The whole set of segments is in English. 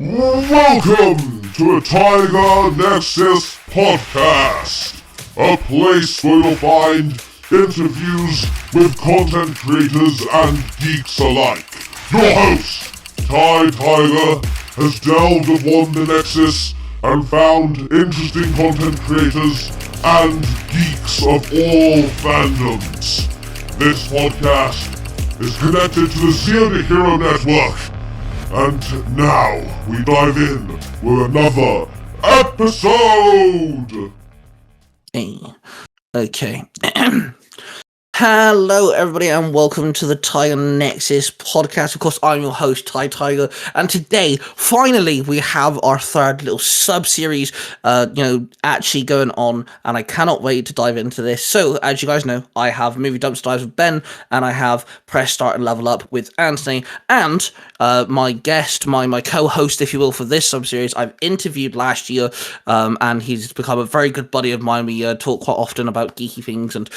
Welcome to the Tiger Nexus Podcast, a place where you'll find interviews with content creators and geeks alike. Your host, Tiger, has delved upon the Nexus and found interesting content creators and geeks of all fandoms. This podcast is connected to the Zero Hero Network. And now, we dive in with another episode! Hey. Okay. Hello, everybody, and welcome to the Tiger Nexus podcast. Of course, I'm your host, Tiger, and today, finally, we have our third little sub-series, actually going on, and I cannot wait to dive into this. So, as you guys know, I have Movie Dumpster Dives with Ben, and I have Press Start and Level Up with Anthony, and my guest, my co-host, if you will, for this sub-series, I've interviewed last year, and he's become a very good buddy of mine. We talk quite often about geeky things, and,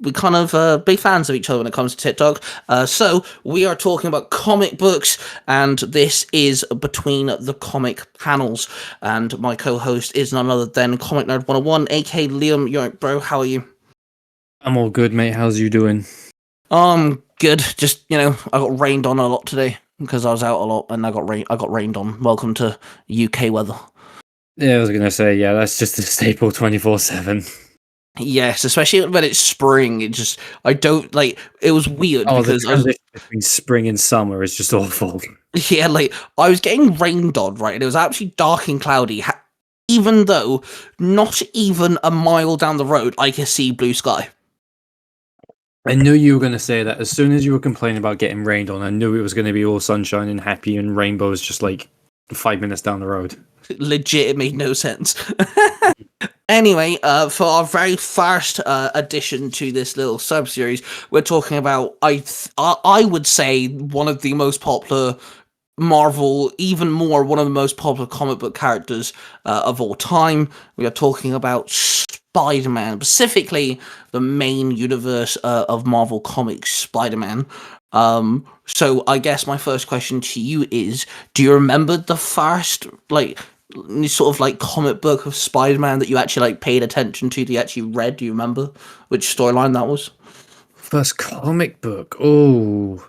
we kind of big fans of each other when it comes to TikTok. So we are talking about comic books, and this is Between the Comic Panels. And my co-host is none other than ComicNerd101, aka Liam. Yo, bro, how are you? I'm all good, mate. How's you doing? Good. Just, I got rained on a lot today because I was out a lot, and I got rained on. Welcome to UK weather. Yeah, I was gonna say, that's just a staple 24/7. Yes, especially when it's spring. It was weird because the between spring and summer is just awful. Yeah, I was getting rained on, right, and it was actually dark and cloudy, even though not even a mile down the road I could see blue sky. I knew you were going to say that. As soon as you were complaining about getting rained on, I knew it was going to be all sunshine and happy and rainbows just 5 minutes down the road. Legit, it made no sense. Anyway, for our very first addition to this little sub-series, we're talking about, I would say, one of the most popular Marvel, even more, one of the most popular comic book characters of all time. We are talking about Spider-Man, specifically the main universe of Marvel Comics, Spider-Man. So I guess my first question to you is, do you remember the first, comic book of Spider-Man that you actually paid attention to, that you actually read? Do you remember which storyline that was? First comic book? Oh,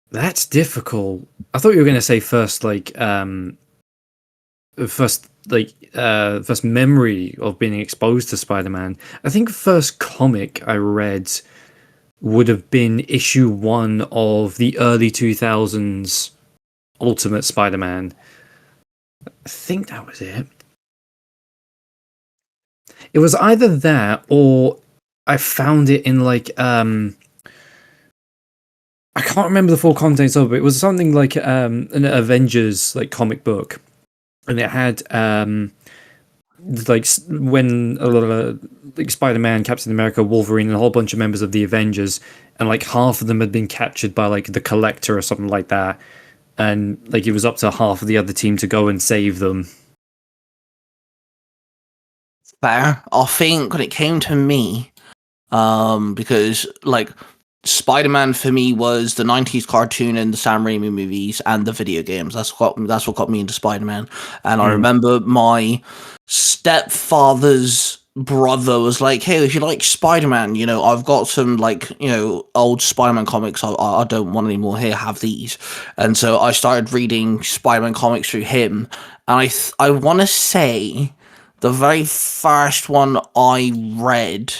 that's difficult. I thought you were going to say first memory of being exposed to Spider-Man. I think first comic I read would have been issue 1 of the early 2000s Ultimate Spider-Man. I think that was it. It was either that or I found it in I can't remember the full contents of it. It was something like an Avengers comic book, and it had when Spider-Man, Captain America, Wolverine, and a whole bunch of members of the Avengers, and half of them had been captured by the Collector or something like that. And it was up to half of the other team to go and save them. Fair. I think when it came to me, because Spider-Man for me was the 90s cartoon and the Sam Raimi movies and the video games. That's what got me into Spider-Man. And I remember my stepfather's brother was like, hey, if you like Spider-Man, I've got some old Spider-Man comics I don't want anymore, here, have these. And so I started reading Spider-Man comics through him, and I want to say the very first one I read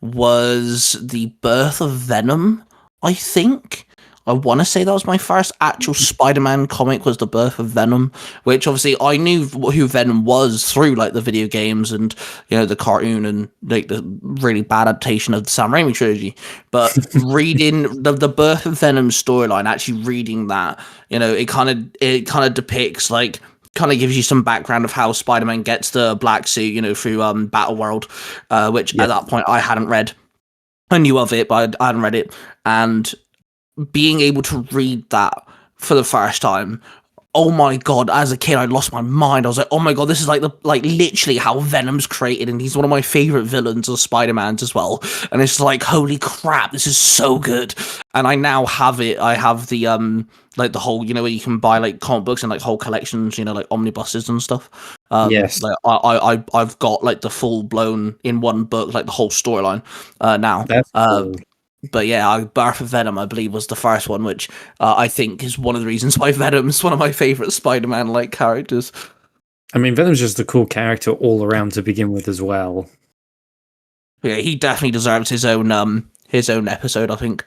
was The Birth of Venom, I think. I want to say that was my first actual Spider-Man comic, was The Birth of Venom, which obviously I knew who Venom was through the video games and the cartoon and the really bad adaptation of the Sam Raimi trilogy. But reading the Birth of Venom storyline, actually reading that, it kind of depicts kind of gives you some background of how Spider-Man gets the black suit, through Battle World, which at that point I hadn't read. I knew of it, but I hadn't read it, and being able to read that for the first time, oh my god, as a kid I lost my mind. I was like, oh my god, this is like literally how Venom's created, and he's one of my favorite villains of Spider-Man's as well. And it's like, holy crap, this is so good. And I now have it. I have the like the whole, where you can buy like comic books and like whole collections, like omnibuses and stuff. Yes. Like I've got like the full blown in one book, like the whole storyline now. That's cool. But yeah, Birth of Venom, I believe, was the first one, which I think is one of the reasons why Venom's one of my favorite Spider-Man like characters. I mean, Venom's just a cool character all around to begin with as well. Yeah, he definitely deserves his own episode, I think.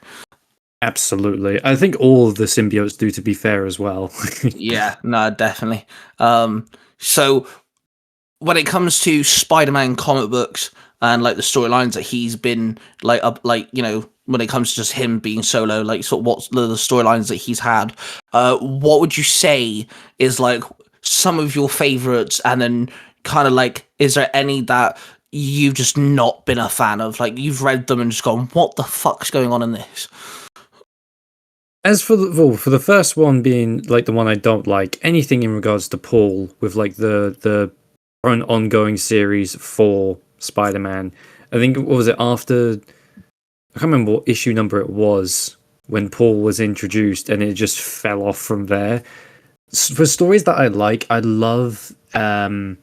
Absolutely. I think all of the symbiotes do, to be fair, as well. Yeah, no, definitely. So when it comes to Spider-Man comic books and like the storylines that he's been like when it comes to just him being solo, like sort of what's the storylines that he's had, what would you say is like some of your favorites, and then kind of like, is there any that you've just not been a fan of, like you've read them and just gone, what the fuck's going on in this? As for the first one being like the one I don't like, anything in regards to Paul with like the current ongoing series for Spider-Man, I think, what was it, after, I can't remember what issue number it was when Paul was introduced, and it just fell off from there. For stories that I like, I love a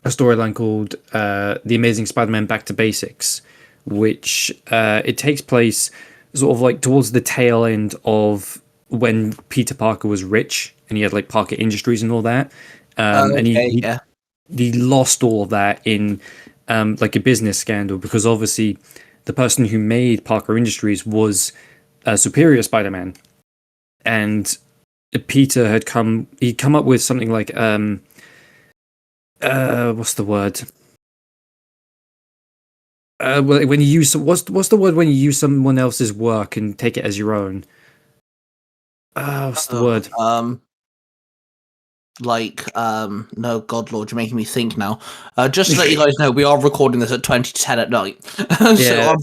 storyline called The Amazing Spider-Man Back to Basics, which it takes place sort of like towards the tail end of when Peter Parker was rich and he had like Parker Industries and all that. And he lost all of that in like a business scandal, because obviously the person who made Parker Industries was Superior Spider-Man, and Peter had come up with something like what's the word? When you use what's the word when you use someone else's work and take it as your own? What's the word? No, God Lord, you're making me think now. Just to let you guys know, we are recording this at 20:10 at night. So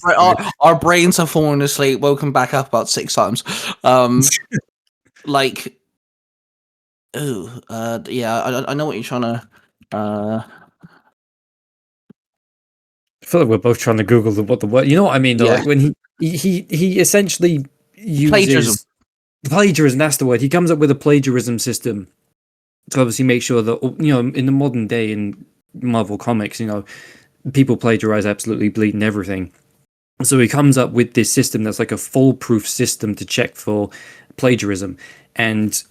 our brains have fallen asleep, woken back up about 6 times. Like, I know what you're trying to. I feel like we're both trying to Google what the word. You know what I mean? Though, Yeah. like when he essentially uses plagiarism. That's the word. He comes up with a plagiarism system to obviously make sure that, in the modern day in Marvel Comics, people plagiarize absolutely bleeding everything. So he comes up with this system that's like a foolproof system to check for plagiarism. And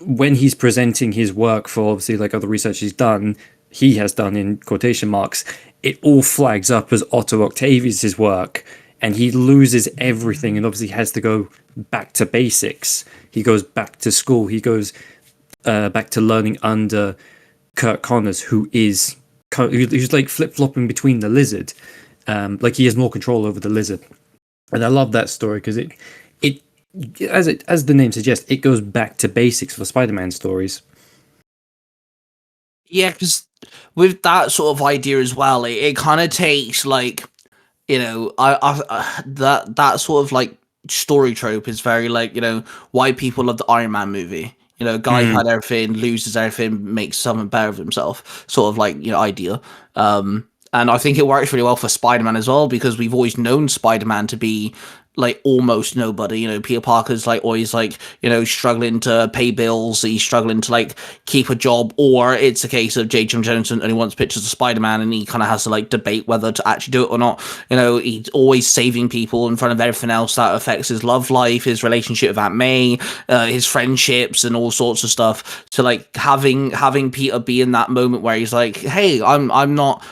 when he's presenting his work for obviously like other research he has done in quotation marks, it all flags up as Otto Octavius's work, and he loses everything and obviously has to go back to basics. He goes back to school. He goes back to learning under Kurt Connors, who's like flip-flopping between the Lizard. Like he has more control over the Lizard. And I love that story because it as the name suggests, it goes back to basics for Spider-Man stories. Yeah, because with that sort of idea as well, it kind of takes like, that sort of like story trope is very like, why people love the Iron Man movie. Guy had everything, loses everything, makes something better of himself, sort of like, idea. And I think it works really well for Spider-Man as well, because we've always known Spider-Man to be like almost nobody. Peter Parker's like always like, struggling to pay bills, he's struggling to like keep a job, or it's a case of J. Jonah Jameson only wants pictures of Spider-Man and he kind of has to like debate whether to actually do it or not. He's always saving people in front of everything else that affects his love life, his relationship with Aunt May, his friendships and all sorts of stuff. So like having Peter be in that moment where he's like, hey, I'm not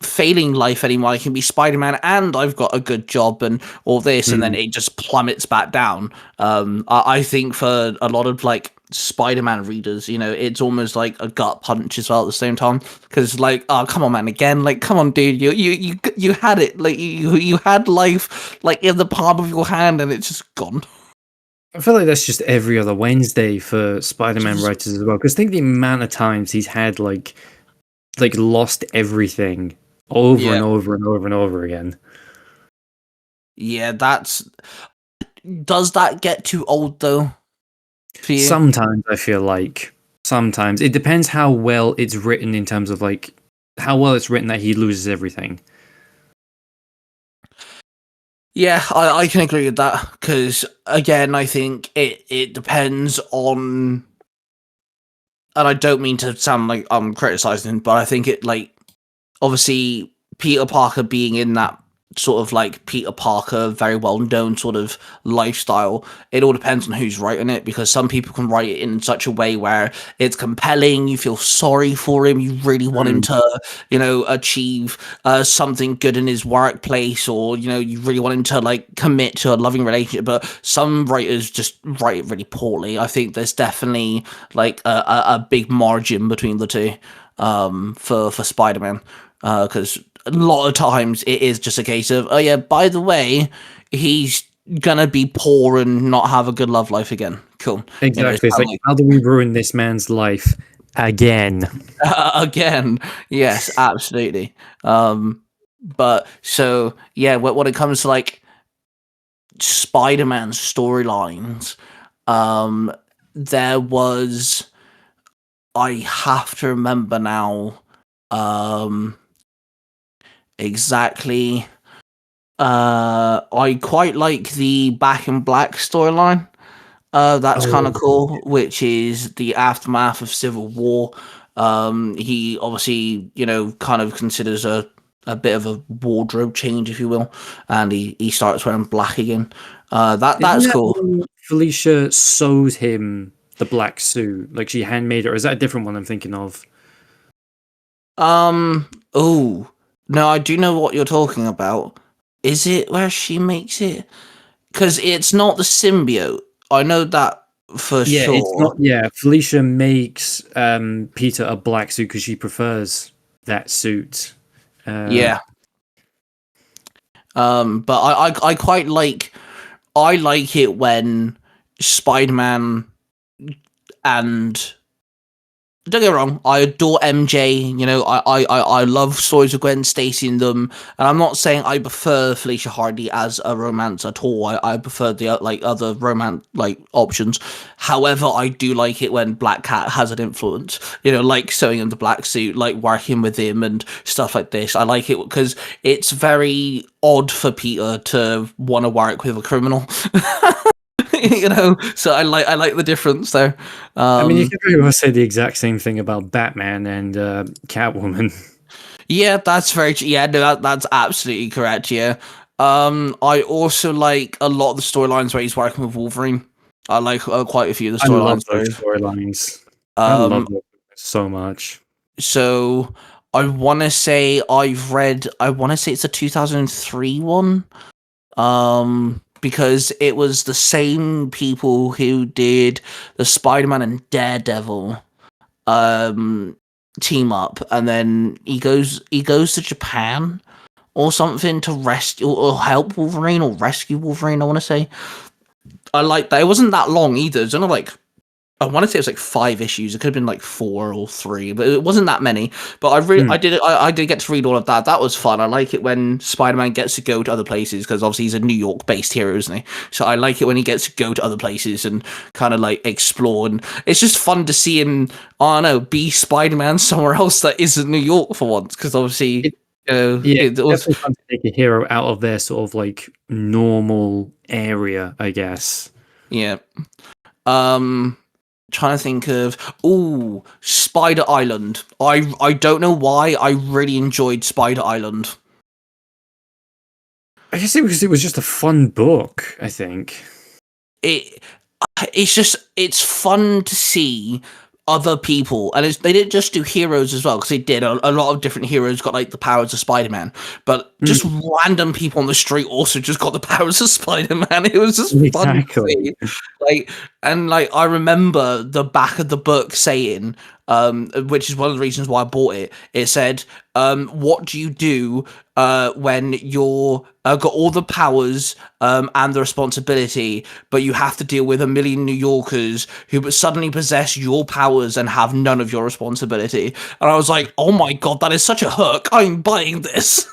failing life anymore, I can be Spider-Man and I've got a good job and all this, and then it just plummets back down. I think for a lot of like Spider-Man readers, it's almost like a gut punch as well at the same time, because like, oh come on man, again, like come on dude, you had it, like you had life like in the palm of your hand and it's just gone. I feel like that's just every other Wednesday for Spider-Man writers as well, because think the amount of times he's had like lost everything over and over and over and over again. Yeah, does that get too old though? for you? Sometimes I feel like sometimes it depends how well it's written in terms of like how well it's written that he loses everything. Yeah, I can agree with that because again, I think it depends on, and I don't mean to sound like I'm criticizing, but I think it like obviously Peter Parker being in that sort of like Peter Parker, very well known sort of lifestyle, it all depends on who's writing it because some people can write it in such a way where it's compelling, you feel sorry for him, you really want him to, achieve something good in his workplace, or, you really want him to like commit to a loving relationship. But some writers just write it really poorly. I think there's definitely like a big margin between the two for Spider-Man because a lot of times it is just a case of, oh yeah, by the way, he's gonna be poor and not have a good love life again. Cool. Exactly. It's like, how do we ruin this man's life again? Again, yes, absolutely. But so yeah, when it comes to like Spider-Man storylines, there was, I have to remember now, exactly. I quite like the Back in Black storyline. That's kind of cool, which is the aftermath of Civil War. He obviously, kind of considers a bit of a wardrobe change, if you will, and he starts wearing black again. That's Isn't that cool. when Felicia sews him the black suit, like she handmade it, or is that a different one I'm thinking of? Oh, no, I do know what you're talking about. Is it where she makes it? Because it's not the symbiote. I know that for Yeah, sure. it's not. Yeah, Felicia makes Peter a black suit because she prefers that suit. Yeah. But I quite like. I like it when Spider-Man and, don't get me wrong, I adore MJ. I love stories of Gwen Stacy in them, and I'm not saying I prefer Felicia Hardy as a romance at all. I prefer the other romance options. However, I do like it when Black Cat has an influence. Like sewing him the black suit, like working with him and stuff like this. I like it because it's very odd for Peter to want to work with a criminal. So I like the difference there. I mean, you can very well say the exact same thing about Batman and Catwoman. Yeah, that's very yeah, no, that's absolutely correct. Yeah. I also like a lot of the storylines where he's working with Wolverine. I like quite a few of the I love storylines. those storylines. I love them so much. So I want to say it's a 2003 one. Because it was the same people who did the Spider-Man and Daredevil team up, and then he goes to Japan or something to rescue or help Wolverine or rescue Wolverine. I want to say I like that. It wasn't that long either. It's only like, I want to say it was like 5 issues. It could have been like 4 or 3, but it wasn't that many. But I did get to read all of that. That was fun. I like it when Spider-Man gets to go to other places because obviously he's a New York-based hero, isn't he? So I like it when he gets to go to other places and kind of like explore. And it's just fun to see him, I don't know, be Spider-Man somewhere else that isn't New York for once. Because obviously, it was definitely fun to take a hero out of their sort of like normal area, I guess. Yeah. Trying to think of Spider Island. I don't know why I really enjoyed Spider Island. I guess it was just a fun book, I think. It's fun to see other people, and they didn't just do heroes as well, because they did a lot of different heroes got like the powers of Spider-Man, but just random people on the street also just got the powers of Spider-Man. It was just fun to see. I remember the back of the book saying, which is one of the reasons why I bought it. It said, "What do you do when you're got all the powers and the responsibility, but you have to deal with a million New Yorkers who suddenly possess your powers and have none of your responsibility?" And I was like, "Oh my god, that is such a hook! I'm buying this."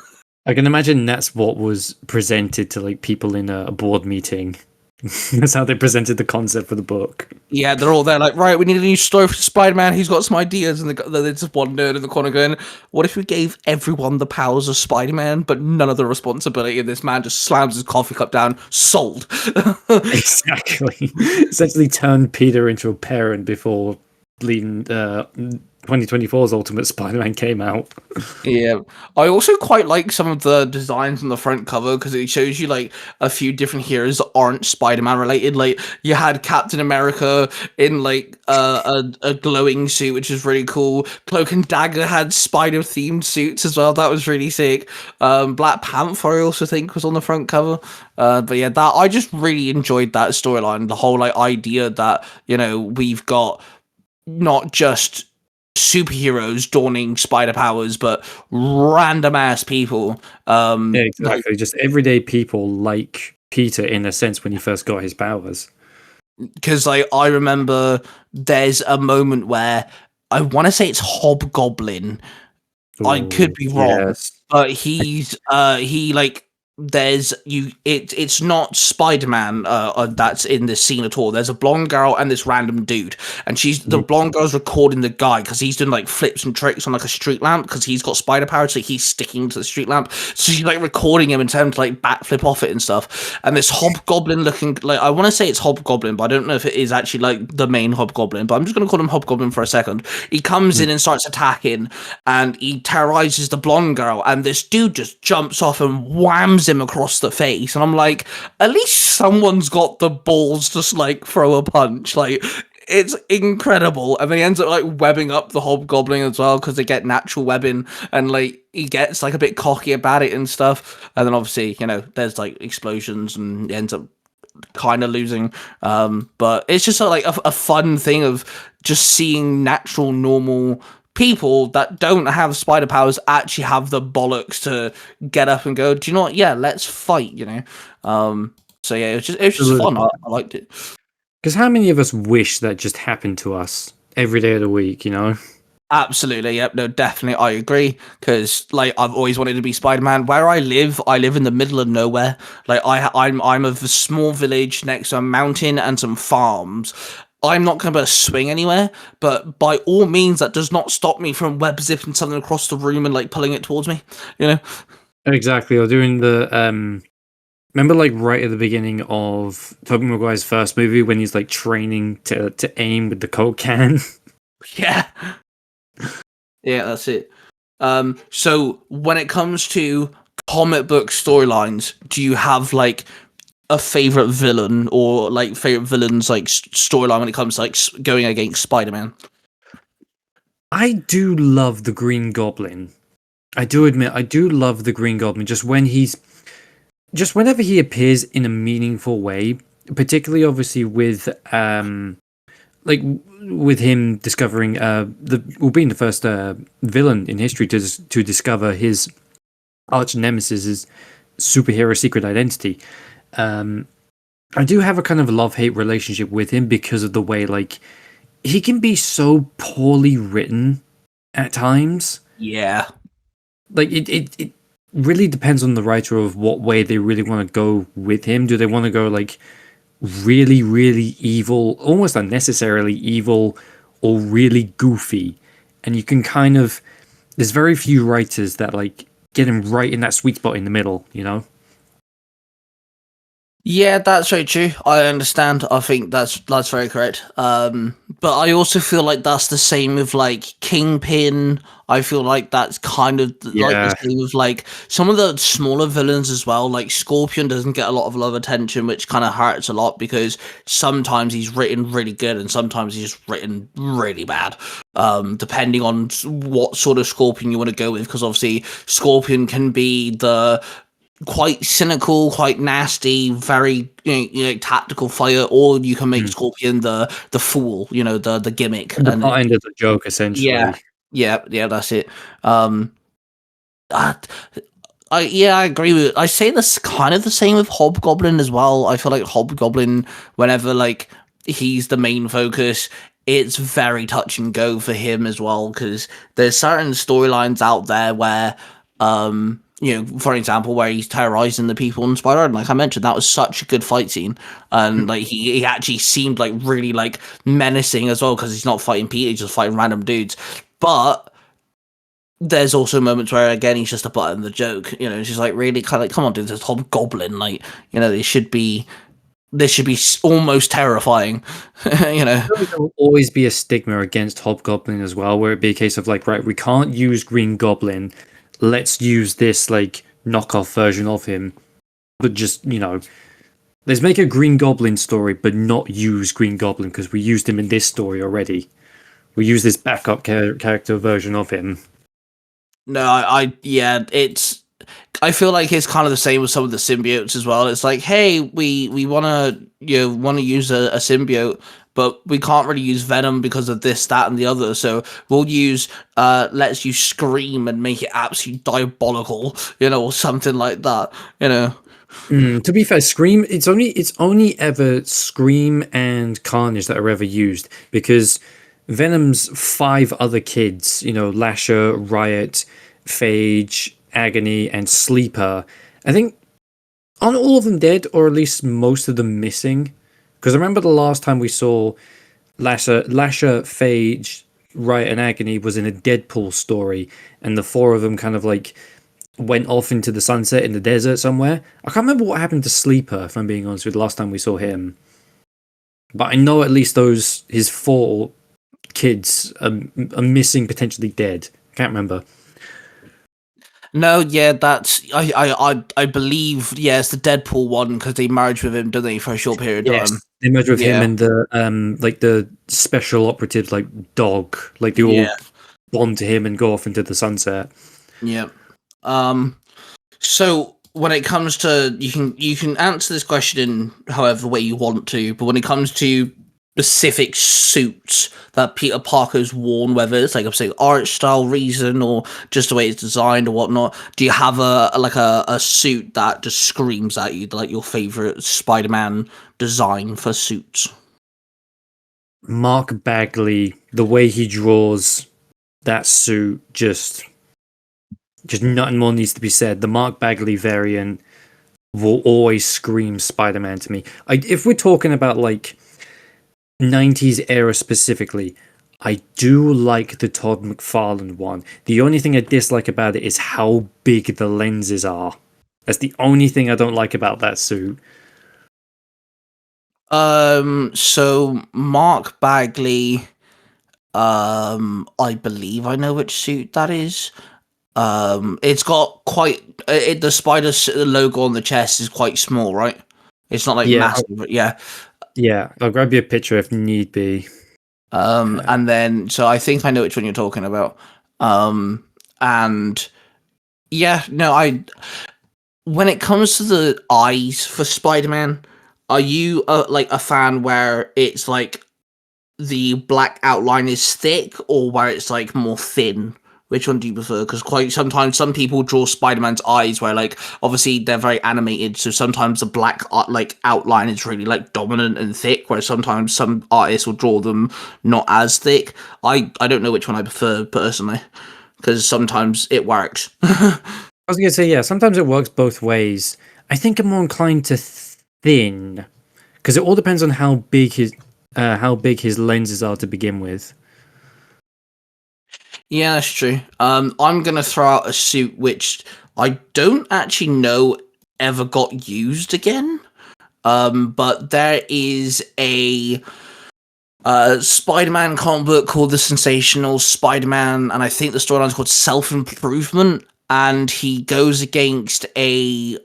I can imagine that's what was presented to like people in a board meeting. That's how they presented the concept for the book. Yeah, they're all there like, right, we need a new story for Spider-Man. He's got some ideas, and there's just one nerd in the corner going, what if we gave everyone the powers of Spider-Man, but none of the responsibility? And this man just slams his coffee cup down. Sold. Exactly. Essentially turned Peter into a parent before leaving 2024's Ultimate Spider-Man came out. Yeah, I also quite like some of the designs on the front cover because it shows you like a few different heroes that aren't Spider-Man related. Like you had Captain America in like a glowing suit, which is really cool. Cloak and Dagger had spider-themed suits as well. That was really sick. Black Panther, I also think, was on the front cover. But yeah, that I just really enjoyed that storyline. The whole like idea that we've got not just superheroes donning spider powers, but random ass people. Yeah, exactly. Just everyday people like Peter in a sense when he first got his powers. Because like I remember there's a moment where I want to say it's Hobgoblin. I could be wrong, yes. but he's he like it's not Spider-Man that's in this scene at all. There's a blonde girl and this random dude, and the blonde girl's recording the guy because he's doing like flips and tricks on like a street lamp because he's got spider power, so he's sticking to the street lamp. So she's like recording him in terms to like backflip off it and stuff. And this hobgoblin looking, like, I want to say it's Hobgoblin, but I don't know if it is actually like the main Hobgoblin, but I'm just gonna call him Hobgoblin for a second. He comes in and starts attacking, and he terrorizes the blonde girl, and this dude just jumps off and whams him across the face. And I'm like, at least someone's got the balls to like throw a punch. Like, it's incredible. And then he ends up like webbing up the Hobgoblin as well because they get natural webbing, and like he gets like a bit cocky about it and stuff. And then obviously there's like explosions and he ends up kind of losing. But it's just like a fun thing of just seeing natural normal people that don't have spider powers actually have the bollocks to get up and go, do you know what? Yeah, let's fight. So yeah, it was just fun. I liked it. Because how many of us wish that just happened to us every day of the week? Absolutely, yep, no, definitely, I agree. Because like I've always wanted to be Spider-Man. Where I live in the middle of nowhere. Like I'm of a small village next to a mountain and some farms. I'm not going to be able to swing anywhere, but by all means, that does not stop me from web zipping something across the room and like pulling it towards me. Exactly. Or doing the remember, like right at the beginning of Tobey Maguire's first movie when he's like training to aim with the Coke can. Yeah, that's it. So when it comes to comic book storylines, do you have like a favorite villain or like favorite villains like storyline when it comes to like going against Spider-Man? I do love the Green Goblin. I do admit I do love the Green Goblin. Just whenever he appears in a meaningful way, particularly obviously with like with him discovering being the first villain in history to discover his arch nemesis's superhero secret identity. I do have a kind of love-hate relationship with him because of the way like he can be so poorly written at times. Yeah, like it really depends on the writer of what way they really want to go with him. Do they want to go like really, really evil, almost unnecessarily evil, or really goofy? And you can kind of, there's very few writers that like get him right in that sweet spot in the middle, Yeah, that's very true. I understand. I think that's very correct. But I also feel like that's the same with like Kingpin. I feel like that's kind of like the same with like some of the smaller villains as well. Like Scorpion doesn't get a lot of love attention, which kind of hurts a lot because sometimes he's written really good and sometimes he's written really bad. Depending on what sort of Scorpion you want to go with, because obviously Scorpion can be the quite cynical, quite nasty, very tactical fighter, or you can make Scorpion the fool, the gimmick, the end of the joke, essentially. Yeah, that's it. I agree with it. I say this kind of the same with Hobgoblin as well. I feel like Hobgoblin, whenever like he's the main focus, it's very touch and go for him as well, because there's certain storylines out there where for example, where he's terrorizing the people in Spider-Man. Like I mentioned, that was such a good fight scene, and like he actually seemed like really like menacing as well because he's not fighting Peter, he's just fighting random dudes. But there's also moments where again he's just a butt in the joke. It's just like really kind of like, come on, dude, this hobgoblin, like this should be almost terrifying. There will always be a stigma against Hobgoblin as well, where it'd be a case of like, right, we can't use Green Goblin, let's use this like knockoff version of him, but just let's make a Green Goblin story, but not use Green Goblin because we used him in this story already. We use this backup character version of him. No, I feel like it's kind of the same with some of the symbiotes as well. It's like, hey, we want to use a symbiote, but we can't really use Venom because of this, that, and the other. So we'll use let's use Scream and make it absolutely diabolical, or something like that. To be fair, Scream, it's only ever Scream and Carnage that are ever used, because Venom's 5 other kids, Lasher, Riot, Phage, Agony, and Sleeper, I think, aren't all of them dead, or at least most of them missing? Because I remember the last time we saw Lasher, Phage, Riot, and Agony was in a Deadpool story, and the 4 of them kind of like went off into the sunset in the desert somewhere. I can't remember what happened to Sleeper, if I'm being honest with you, the last time we saw him. But I know at least his 4 kids are missing, potentially dead. Can't remember. No, yeah, that's I believe, yeah, it's the Deadpool one because they merged with him, don't they, for a short period of time? They merged with him and the like the special operatives, like Dog, like they all bond to him and go off into the sunset. Yeah. So when it comes to you can answer this question in however way you want to, but when it comes to specific suits that Peter Parker's worn, whether it's like I'm saying art style reason or just the way it's designed or whatnot, do you have a suit that just screams at you, like your favorite Spider-Man design for suits? Mark Bagley, the way he draws that suit, just nothing more needs to be said. The Mark Bagley variant will always scream Spider-Man to me. If we're talking about like 90s era specifically, I do like the Todd McFarlane one. The only thing I dislike about it is how big the lenses are. That's the only thing I don't like about that suit. So Mark Bagley, I believe I know which suit that is. It's got quite the spider logo on the chest is quite small, right? It's not like massive, but yeah. Yeah, I'll grab you a picture if need be. And then, so I think I know which one you're talking about. And yeah, no, when it comes to the eyes for Spider-Man, are you like a fan where it's like the black outline is thick or where it's like more thin? Which one do you prefer? Because quite sometimes some people draw Spider-Man's eyes where, like, obviously they're very animated, so sometimes the black like outline is really like dominant and thick, where sometimes some artists will draw them not as thick. I don't know which one I prefer personally, because sometimes it works. I was gonna say, yeah, sometimes it works both ways. I think I'm more inclined to thin, because it all depends on how big his lenses are to begin with. Yeah, that's true. I'm gonna throw out a suit which I don't actually know ever got used again. But there is a Spider-Man comic book called The Sensational Spider-Man, and I think the storyline is called Self-Improvement, and he goes against a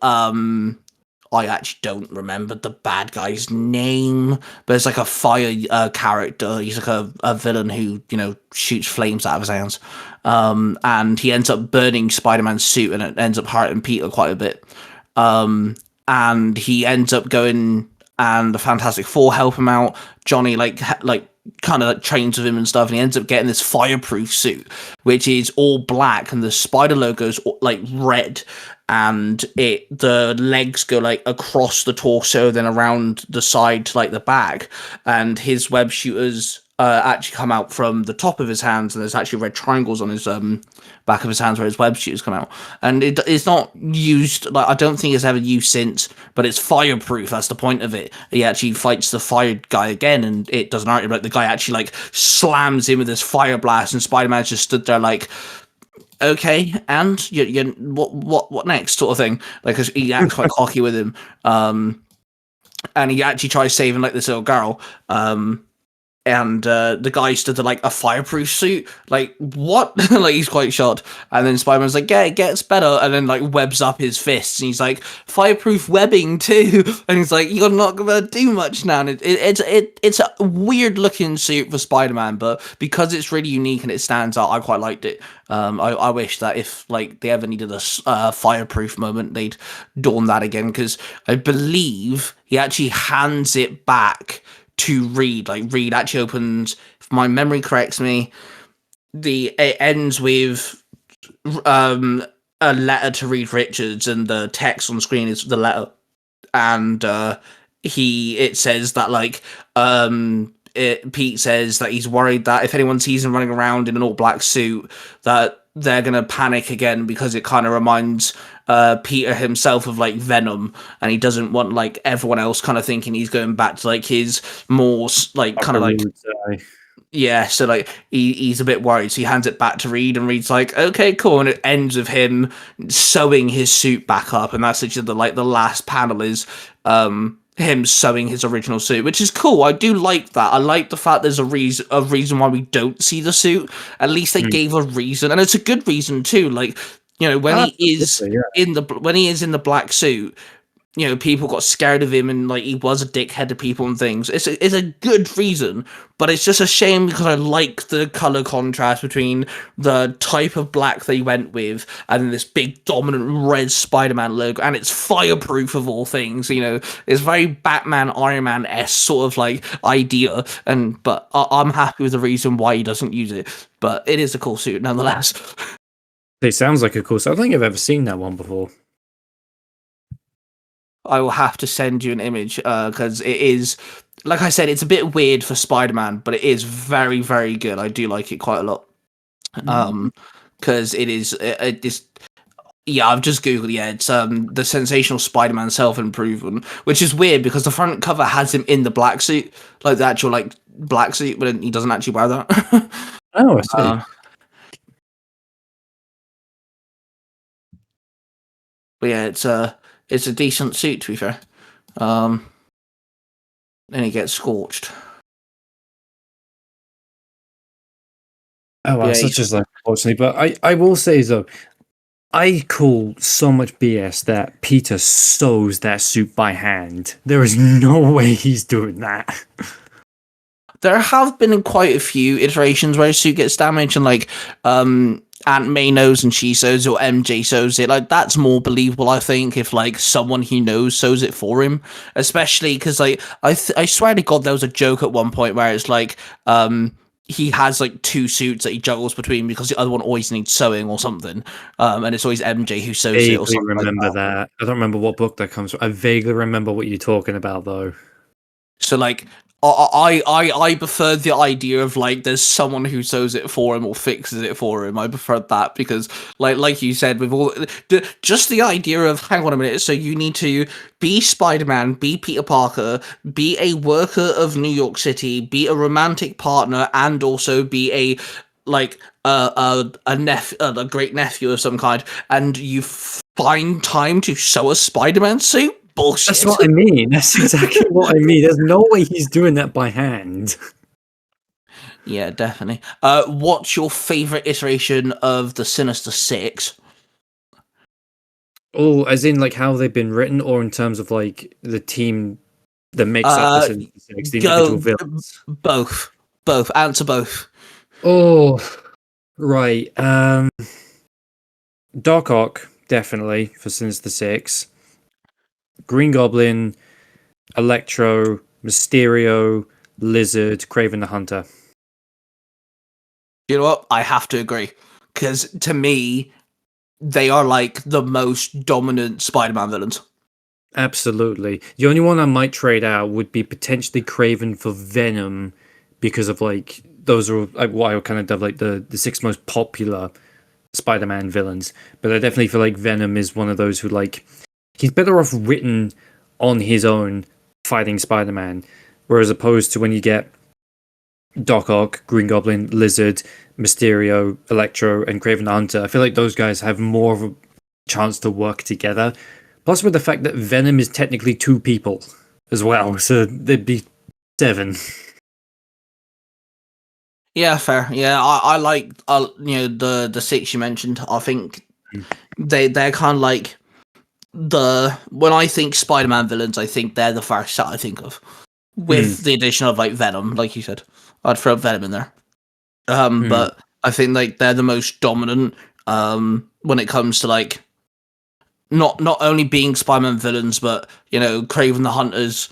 I actually don't remember the bad guy's name, but it's like a fire character. He's like a villain who, shoots flames out of his hands. And he ends up burning Spider-Man's suit, and it ends up hurting Peter quite a bit. And he ends up going, and the Fantastic Four help him out. Johnny, kind of trains with him and stuff, and he ends up getting this fireproof suit, which is all black, and the spider logo's like red, and the legs go like across the torso, then around the side to like the back, and his web shooters actually come out from the top of his hands, and there's actually red triangles on his back of his hands where his web shooters come out. And it's not used, like, I don't think it's ever used since, but it's fireproof. That's the point of it. He actually fights the fire guy again, and it doesn't hurt him. Like, the guy actually like slams him with this fire blast, and Spider-Man just stood there like, okay, and you what next, sort of thing. Like, 'cause he acts quite cocky with him, and he actually tries saving like this little girl. And the guy stood to like a fireproof suit, like what? Like, he's quite shocked. And then Spider-Man's like, yeah, it gets better, and then like webs up his fists, and he's like, fireproof webbing too, and he's like, you're not gonna do much now. And it's a weird looking suit for Spider-Man, but because it's really unique and it stands out, I quite liked it. I wish that if like they ever needed a fireproof moment, they'd dawn that again, because I believe he actually hands it back to Reed. Like, Reed actually opens, if my memory corrects me, it ends with a letter to Reed Richards, and the text on screen is the letter, and it says that like Pete says that he's worried that if anyone sees him running around in an all black suit, that they're gonna panic again, because it kind of reminds Peter himself of like Venom, and he doesn't want like everyone else kind of thinking he's going back to like his more like kind of like yeah. So like he's a bit worried, so he hands it back to Reed, and Reed's like, okay, cool, and it ends with him sewing his suit back up, and that's actually the last panel is him sewing his original suit, which is cool. I do like that. I like the fact there's a reason why we don't see the suit. At least they gave a reason, and it's a good reason too. Like, you know, when he is in the black suit, you know, people got scared of him, and like he was a dickhead to people and things. It's a good reason, but it's just a shame because I like the color contrast between the type of black they went with and then this big dominant red Spider-Man logo, and it's fireproof of all things. You know, it's very Batman, Iron Man-esque sort of like idea, but I'm happy with the reason why he doesn't use it. But it is a cool suit nonetheless. It sounds like a cool suit. I don't think I've ever seen that one before. I will have to send you an image because it is, like I said, it's a bit weird for Spider-Man, but it is very, very good. I do like it quite a lot. Because it is, yeah, I've just googled. Yeah, it's the sensational Spider-Man self-improvement, which is weird because the front cover has him in the black suit, like the actual like black suit, but he doesn't actually wear that. Oh, I see. But yeah, it's a decent suit, to be fair. Then he gets scorched. Oh, well, Yeah, such as like, unfortunately. But I will say, though, I call so much BS that Peter sews that suit by hand. There is no way he's doing that. There have been quite a few iterations where his suit gets damaged, and like Aunt May knows and she sews it, or MJ sews it. Like, that's more believable, I think, if like someone he knows sews it for him. Especially because like I swear to God, there was a joke at one point where it's like he has like two suits that he juggles between because the other one always needs sewing or something, and it's always MJ who sews it or something. I remember that. I don't remember what book that comes from. I vaguely remember what you're talking about, though. So like, I prefer the idea of like there's someone who sews it for him or fixes it for him. I prefer that because like you said, with all just the idea of, hang on a minute, so you need to be Spider-Man, be Peter Parker, be a worker of New York City, be a romantic partner, and also be a like a great nephew of some kind, and you find time to sew a Spider-Man suit. Bullshit. That's what I mean. That's exactly what I mean. There's no way he's doing that by hand. Yeah, definitely. What's your favorite iteration of the Sinister Six? Oh, as in like how they've been written, or in terms of like the team that makes up the Sinister Six, the individual villains? Both. Answer both. Oh, right. Doc Ock, definitely, for Sinister Six. Green Goblin, Electro, Mysterio, Lizard, Kraven the Hunter. You know what? I have to agree. Because to me, they are like the most dominant Spider-Man villains. Absolutely. The only one I might trade out would be potentially Kraven for Venom, because of like those are like what I would kind of dub like the six most popular Spider-Man villains. But I definitely feel like Venom is one of those who like he's better off written on his own fighting Spider-Man, whereas opposed to when you get Doc Ock, Green Goblin, Lizard, Mysterio, Electro, and Kraven the Hunter. I feel like those guys have more of a chance to work together. Plus, with the fact that Venom is technically 2 people as well, so there'd be 7. Yeah, fair. Yeah, I like the 6 you mentioned. I think they're kind of like when I think Spider-Man villains, I think they're the first that I think of. With the addition of like Venom, like you said, I'd throw Venom in there. But I think like they're the most dominant when it comes to like not only being Spider-Man villains, but Kraven the Hunter's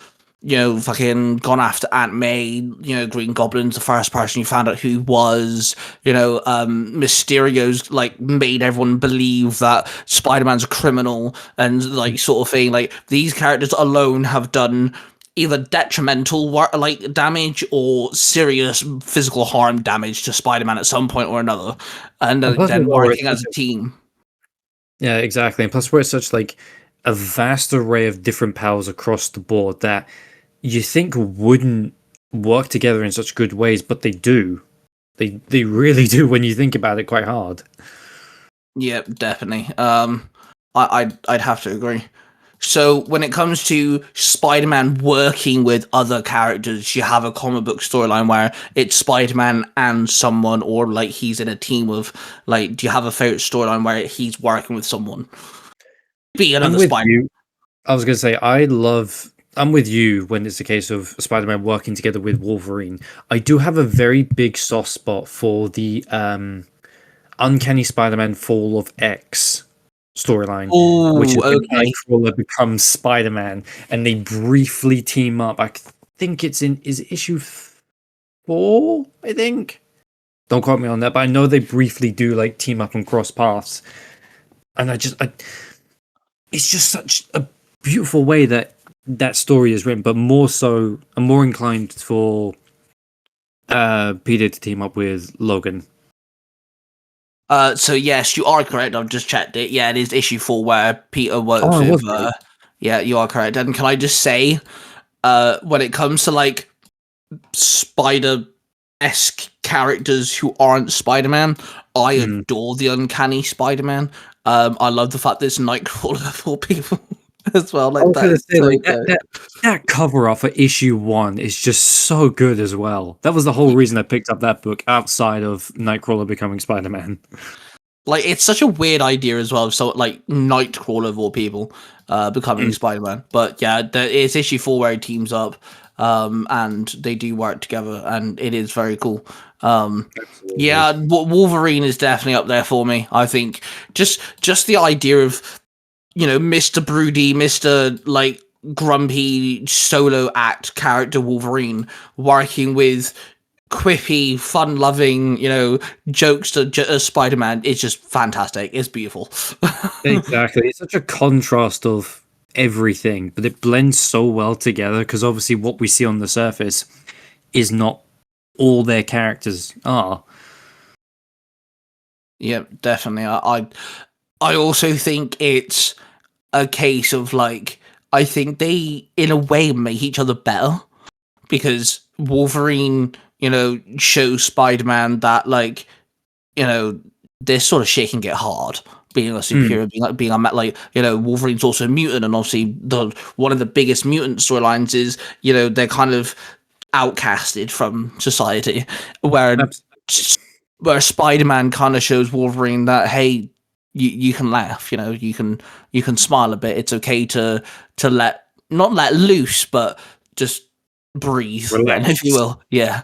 fucking gone after Aunt May. Green Goblin's the first person you found out who was. Mysterio's like made everyone believe that Spider-Man's a criminal and like sort of thing. Like these characters alone have done either detrimental like damage or serious physical harm damage to Spider-Man at some point or another, and then working as a team. Yeah, exactly. And plus, we're such like a vast array of different powers across the board that you think wouldn't work together in such good ways, but they do. They really do when you think about it quite hard. Yeah, definitely. I'd have to agree. So when it comes to Spider-Man working with other characters, you have a comic book storyline where it's Spider-Man and someone, or like he's in a team of like. Do you have a favorite storyline where he's working with someone? Be another Spider-Man. I was gonna say I'm with you when it's a case of Spider-Man working together with Wolverine. I do have a very big soft spot for the Uncanny Spider-Man Fall of X storyline, which is when Nightcrawler becomes Spider-Man and they briefly team up. I think is it issue 4, I think. Don't quote me on that, but I know they briefly do like team up and cross paths. And it's just such a beautiful way that story is written, but more so, I'm more inclined for Peter to team up with Logan. So yes, you are correct. I've just checked it. Yeah, it is issue 4 where Peter works with. Yeah, you are correct. And can I just say, when it comes to like Spider-esque characters who aren't Spider-Man, I adore the Uncanny Spider-Man. I love the fact that it's Nightcrawler for people as well. Like that cover art for issue 1 is just so good as well. That was the whole reason I picked up that book outside of Nightcrawler becoming Spider-Man. Like it's such a weird idea as well. So like Nightcrawler of all people becoming Spider-Man. But yeah, it's issue 4 where he teams up and they do work together, and it is very cool. Yeah, Wolverine is definitely up there for me. I think just the idea of Mr. Broody, Mr. like grumpy solo act character Wolverine working with quippy, fun-loving, jokester Spider-Man is just fantastic. It's beautiful. Exactly. It's such a contrast of everything, but it blends so well together because obviously what we see on the surface is not all their characters are. Yeah, definitely. I also think it's a case of like, I think they in a way make each other better because Wolverine shows Spider-Man that like this sort of shit can get hard being a superhero, being a Wolverine's also a mutant, and obviously one of the biggest mutant storylines is they're kind of outcasted from society, where Spider-Man kind of shows Wolverine that hey, you can laugh, you can smile a bit. It's okay to not let loose, but just breathe, if you will. Yeah.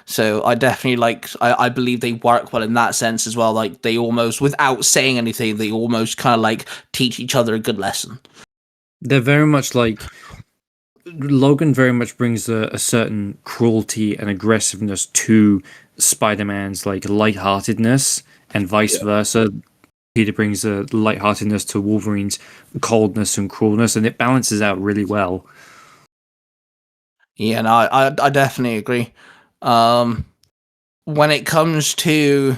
So I definitely I believe they work well in that sense as well. Like they almost, without saying anything, they almost kind of like teach each other a good lesson. They're very much like Logan very much brings a certain cruelty and aggressiveness to Spider-Man's like lightheartedness, and vice versa. Peter brings a lightheartedness to Wolverine's coldness and cruelness, and it balances out really well. Yeah, no, I definitely agree. When it comes to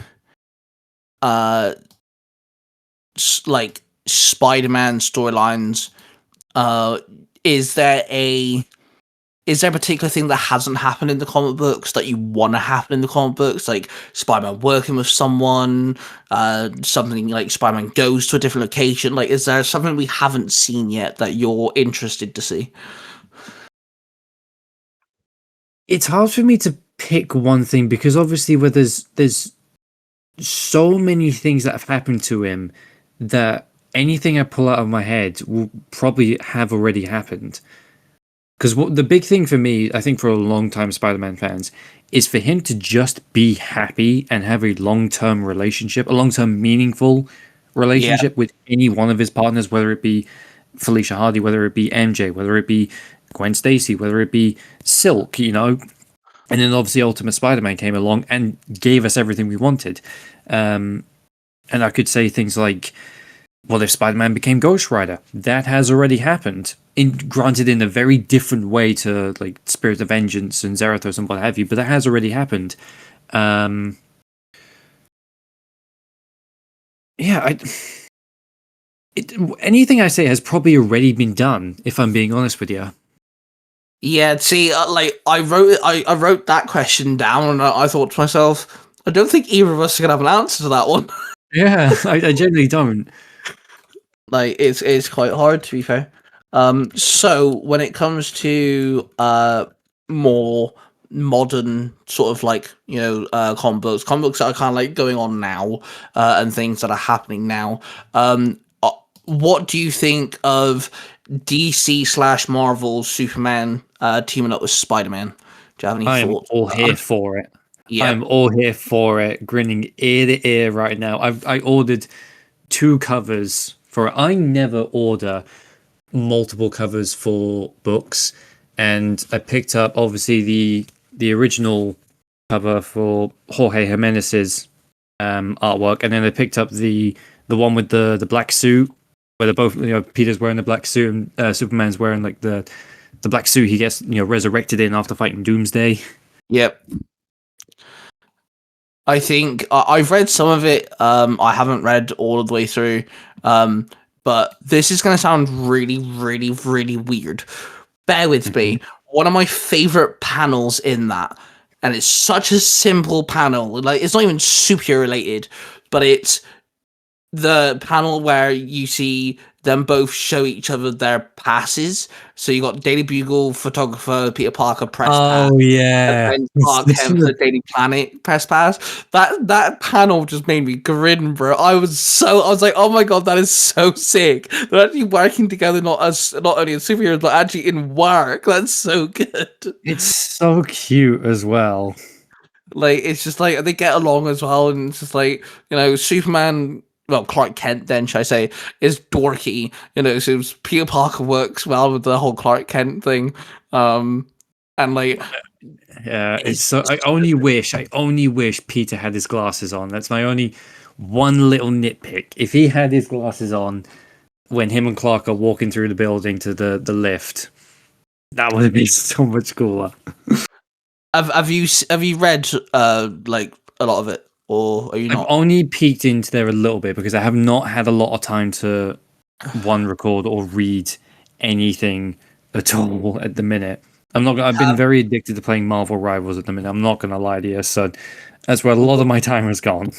like Spider-Man storylines, is there a particular thing that hasn't happened in the comic books that you want to happen in the comic books, like Spider-Man working with someone, something like Spider-Man goes to a different location? Like, is there something we haven't seen yet that you're interested to see? It's hard for me to pick one thing because obviously where there's so many things that have happened to him that anything I pull out of my head will probably have already happened. Because the big thing for me, I think for a long time Spider-Man fans, is for him to just be happy and have a long-term relationship, a long-term meaningful relationship with any one of his partners, whether it be Felicia Hardy, whether it be MJ, whether it be Gwen Stacy, whether it be Silk, you know. And then obviously Ultimate Spider-Man came along and gave us everything we wanted. And I could say things like, what if Spider-Man became Ghost Rider? That has already happened. Granted, in a very different way to like Spirit of Vengeance and Zerathos and what have you, but that has already happened. Anything I say has probably already been done, if I'm being honest with you. Yeah, see, like I wrote that question down, and I thought to myself, I don't think either of us are gonna have an answer to that one. Yeah, I generally don't. Like, it's quite hard, to be fair. So when it comes to more modern sort of like, you know, comic books that are kind of like going on now, and things that are happening now, what do you think of DC / Marvel Superman teaming up with Spider-Man? Do you have any thoughts? I'm all here for it. Yeah. I'm all here for it, grinning ear to ear right now. I ordered 2 covers for it. I never order multiple covers for books, and I picked up obviously the original cover for Jorge Jimenez's artwork, and then I picked up the one with the black suit, where they're both, you know, Peter's wearing the black suit and Superman's wearing like the black suit he gets, you know, resurrected in after fighting Doomsday. Yep. I think I've read some of it. I haven't read all of the way through. But this is going to sound really, really, really weird. Bear with me. One of my favorite panels in that, and it's such a simple panel. Like, it's not even super related, but it's the panel where you see them both show each other their passes. So you got Daily Bugle photographer Peter Parker press pass. Oh yeah, And Clark Kent the Daily Planet press pass. That panel just made me grin, bro. I was like, oh my god, that is so sick. They're actually working together, not only as superheroes, but actually in work. That's so good. It's so cute as well. Like, it's just like they get along as well, and it's just like, you know, Superman. Well, Clark Kent, then, should I say, is dorky. You know, so Peter Parker works well with the whole Clark Kent thing. And like, yeah, it's so. I only wish Peter had his glasses on. That's my only one little nitpick. If he had his glasses on when him and Clark are walking through the building to the lift, that would be so much cooler. Have you read like a lot of it? Or are you not? I've only peeked into there a little bit because I have not had a lot of time to record or read anything at all at the minute. I've been very addicted to playing Marvel Rivals at the minute. I'm not gonna lie to you, so that's where a lot of my time has gone.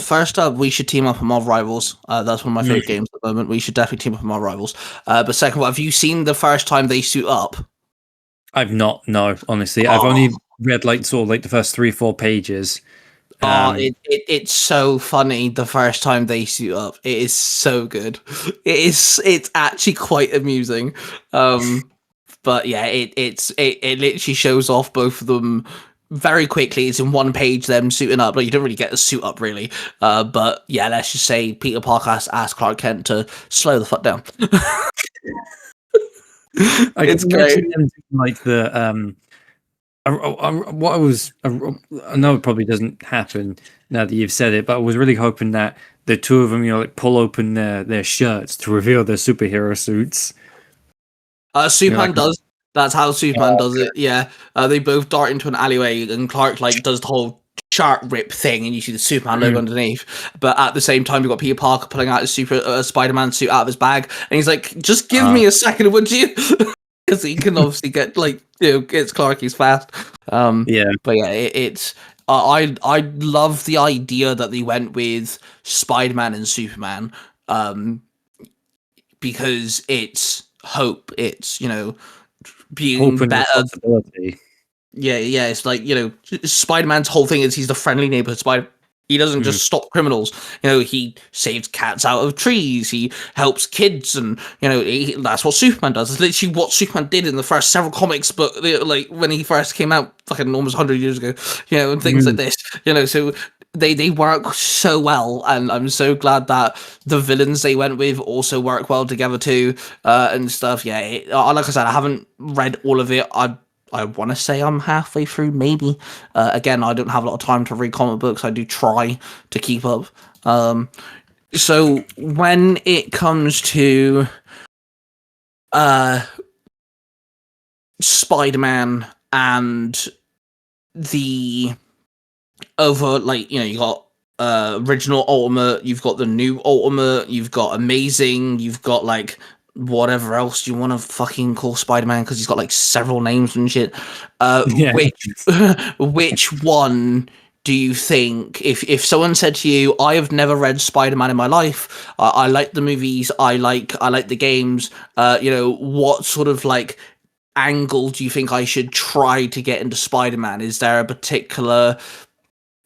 First up, we should team up on Marvel Rivals. That's one of my favorite games at the moment. We should definitely team up on Marvel Rivals. But second of all, have you seen the first time they suit up? I've not, no, honestly. I've only read like sort of like the first 3-4 pages. It's so funny the first time they suit up. It is so good. It's actually quite amusing. But yeah, it literally shows off both of them very quickly. It's in one page them suiting up. Like, you don't really get a suit up really. But yeah, let's just say Peter Parker asked Clark Kent to slow the fuck down. It's great. Like the I know it probably doesn't happen now that you've said it, but I was really hoping that the two of them, you know, like pull open their shirts to reveal their superhero suits. Superman does. That's how Superman does it. Yeah, they both dart into an alleyway, and Clark like does the whole chart rip thing, and you see the Superman logo underneath. But at the same time, you've got Peter Parker pulling out his Spider-Man suit out of his bag, and he's like, "Just give me a second, would you?" Because he can obviously get gets Clark. He's fast. Yeah. But yeah, it's. I love the idea that they went with Spider-Man and Superman, because it's hope. It's being Hope and better. responsibility. Yeah. It's like Spider-Man's whole thing is he's the friendly neighborhood Spider. He doesn't just stop criminals. He saves cats out of trees. He helps kids, and that's what Superman does. It's literally what Superman did in the first several comics, but like when he first came out, fucking almost 100 years ago. And things like this. So they work so well, and I'm so glad that the villains they went with also work well together too, and stuff. Yeah, like I said, I haven't read all of it. I want to say I'm halfway through, maybe. Again, I don't have a lot of time to read comic books. I do try to keep up. So when it comes to Spider-Man and the other, you got original Ultimate, you've got the new Ultimate, you've got Amazing, you've got whatever else you want to fucking call Spider-Man, because he's got several names and shit. Which one do you think, if someone said to you, I have never read Spider-Man in my life, I like the movies, I like the games, what sort of angle do you think I should try to get into Spider-Man? Is there a particular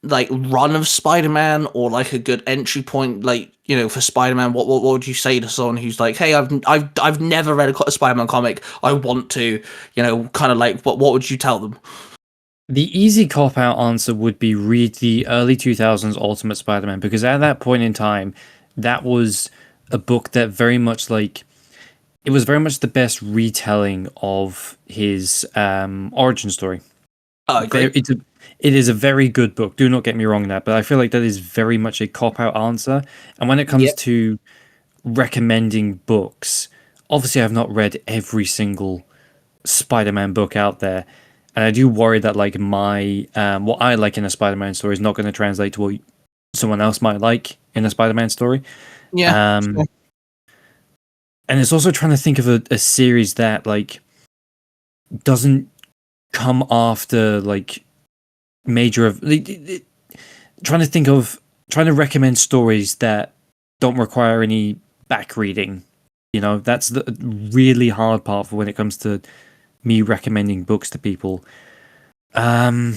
run of Spider-Man, or a good entry point for Spider-Man? What would you say to someone who's hey, I've never read a Spider-Man comic, I want to, kind of what would you tell them? The easy cop-out answer would be read the early 2000s Ultimate Spider-Man, because at that point in time, that was a book that very much it was very much the best retelling of his origin story. It is a very good book. Do not get me wrong in that, but I feel like that is very much a cop-out answer. And when it comes to recommending books, obviously I've not read every single Spider-Man book out there, and I do worry that my what I like in a Spider-Man story is not going to translate to what someone else might like in a Spider-Man story. Yeah. And it's also trying to think of a series that doesn't come after major of trying to recommend stories that don't require any back reading. That's the really hard part for when it comes to me recommending books to people. I'm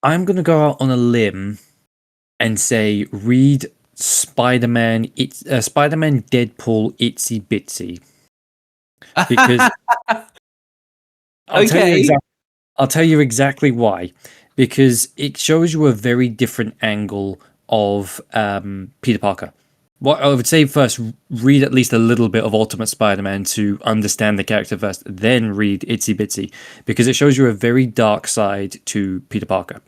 gonna go out on a limb and say read Spider-Man Deadpool Itsy Bitsy, because I'll tell you exactly why. Because it shows you a very different angle of Peter Parker. What I would say first, read at least a little bit of Ultimate Spider-Man to understand the character first, then read Itsy Bitsy, because it shows you a very dark side to Peter Parker.